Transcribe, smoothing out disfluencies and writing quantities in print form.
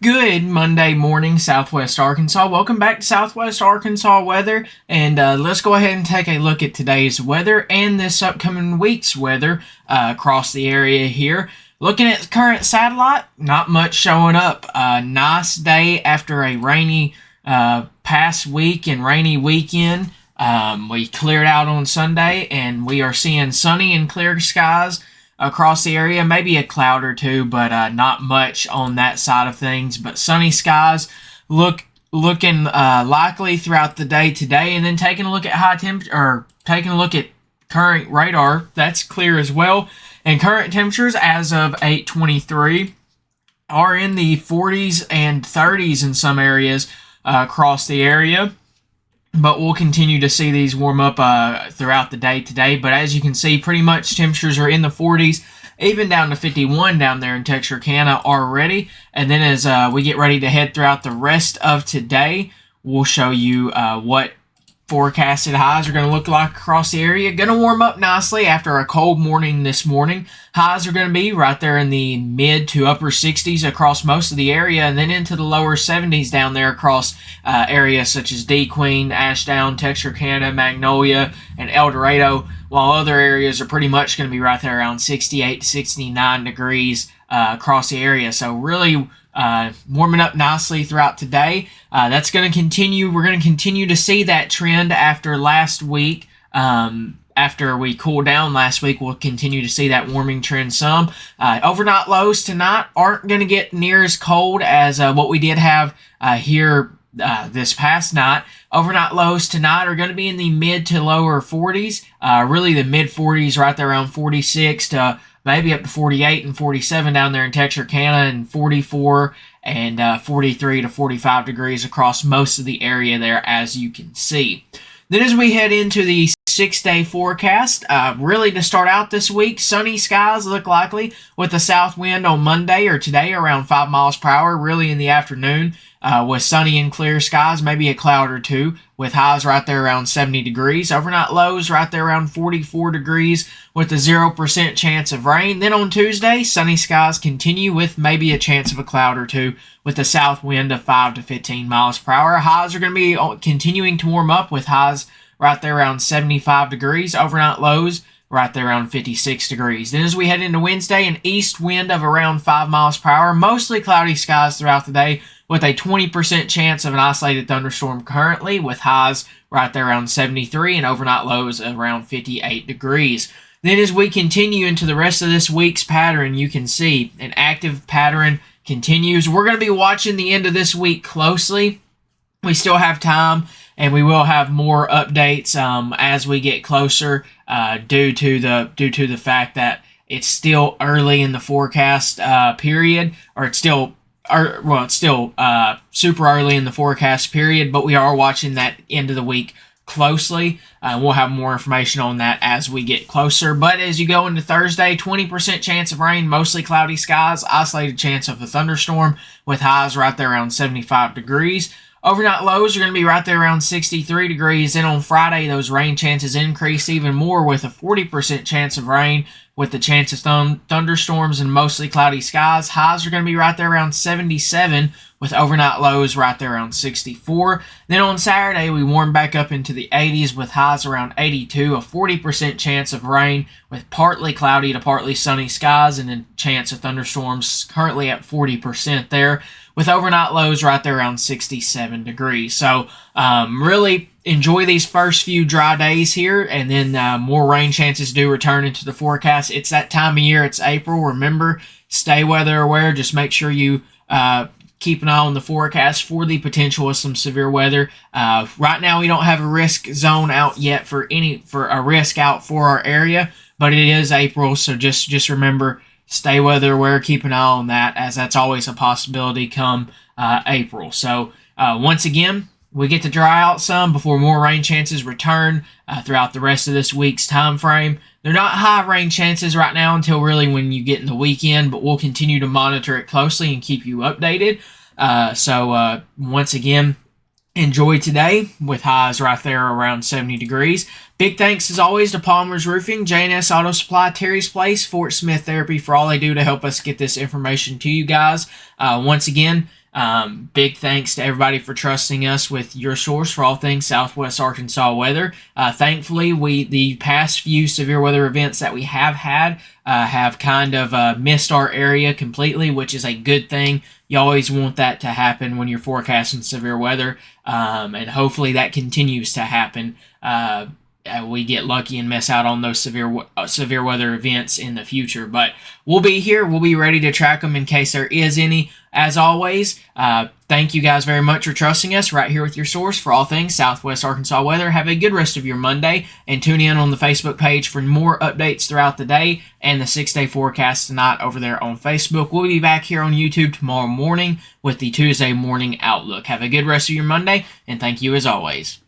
Good Monday morning, Southwest Arkansas. Welcome back to Southwest Arkansas weather, and let's go ahead and take a look at today's weather and this upcoming week's weather across the area here. Looking at the current satellite, not much showing up. Nice day after a rainy past week and rainy weekend. We cleared out on Sunday, and we are seeing sunny and clear skies across the area, maybe a cloud or two, but not much on that side of things. But sunny skies looking likely throughout the day today. And then taking a look at taking a look at current radar, that's clear as well. And current temperatures as of 8:23 are in the 40s and 30s in some areas across the area. But we'll continue to see these warm up throughout the day today. But as you can see, pretty much temperatures are in the 40s, even down to 51 down there in Texarkana already. And then as we get ready to head throughout the rest of today, we'll show you what forecasted highs are going to look like across the area. Going to warm up nicely after a cold morning this morning. Highs are going to be right there in the mid to upper 60s across most of the area, and then into the lower 70s down there across areas such as DeQueen, Ashdown, Texarkana, Magnolia, and El Dorado, while other areas are pretty much going to be right there around 68 to 69 degrees across the area. So really warming up nicely throughout today. That's going to continue. We're going to continue to see that trend after last week. After we cooled down last week, we'll continue to see that warming trend some. Overnight lows tonight aren't going to get near as cold as what we did have here this past night. Overnight lows tonight are going to be in the mid to lower 40s. Really the mid 40s, right there around 46 to maybe up to 48 and 47 down there in Texarkana, and 44 and 43 to 45 degrees across most of the area there, as you can see. Then as we head into the 6-day forecast, really to start out this week, sunny skies look likely with a south wind on Monday or today around 5 miles per hour, really in the afternoon, with sunny and clear skies, maybe a cloud or two, with highs right there around 70 degrees. Overnight lows right there around 44 degrees with a 0% chance of rain. Then on Tuesday, sunny skies continue with maybe a chance of a cloud or two with a south wind of 5 to 15 miles per hour. Highs are going to be continuing to warm up with highs right there around 75 degrees. Overnight lows right there around 56 degrees. Then as we head into Wednesday, an east wind of around 5 miles per hour. Mostly cloudy skies throughout the day with a 20% chance of an isolated thunderstorm currently, with highs right there around 73 and overnight lows around 58 degrees. Then as we continue into the rest of this week's pattern, you can see an active pattern continues. We're going to be watching the end of this week closely. We still have time, and we will have more updates as we get closer due to the fact that it's still early in the forecast period, or it's still super early in the forecast period, but we are watching that end of the week closely. We'll have more information on that as we get closer. But as you go into Thursday, 20% chance of rain, mostly cloudy skies, isolated chance of a thunderstorm with highs right there around 75 degrees. Overnight lows are going to be right there around 63 degrees. Then on Friday, those rain chances increase even more with a 40% chance of rain with the chance of thunderstorms and mostly cloudy skies. Highs are going to be right there around 77 with overnight lows right there around 64. Then on Saturday, we warm back up into the 80s with highs around 82, a 40% chance of rain with partly cloudy to partly sunny skies, and a chance of thunderstorms currently at 40% there, with overnight lows right there around 67 degrees. So really enjoy these first few dry days here, and then more rain chances do return into the forecast. It's that time of year. It's April. Remember, stay weather aware. Just make sure you keep an eye on the forecast for the potential of some severe weather. Right now, we don't have a risk zone out yet for a risk out for our area, but it is April, so just remember, stay weather aware, keep an eye on that, as that's always a possibility come April. So once again, we get to dry out some before more rain chances return throughout the rest of this week's time frame. They're not high rain chances right now until really when you get in the weekend, but we'll continue to monitor it closely and keep you updated. So once again, enjoy today with highs right there around 70 degrees. Big thanks as always to Palmer's Roofing, J&S Auto Supply, Terry's Place, Fort Smith Therapy for all they do to help us get this information to you guys. Once again, Big thanks to everybody for trusting us with your source for all things Southwest Arkansas weather. Thankfully, the past few severe weather events that we have had have kind of missed our area completely, which is a good thing. You always want that to happen when you're forecasting severe weather, and hopefully that continues to happen. We get lucky and miss out on those severe weather events in the future. But we'll be here. We'll be ready to track them in case there is any. As always, thank you guys very much for trusting us right here with your source for all things Southwest Arkansas weather. Have a good rest of your Monday, and tune in on the Facebook page for more updates throughout the day and the 6-day forecast tonight over there on Facebook. We'll be back here on YouTube tomorrow morning with the Tuesday morning outlook. Have a good rest of your Monday, and thank you as always.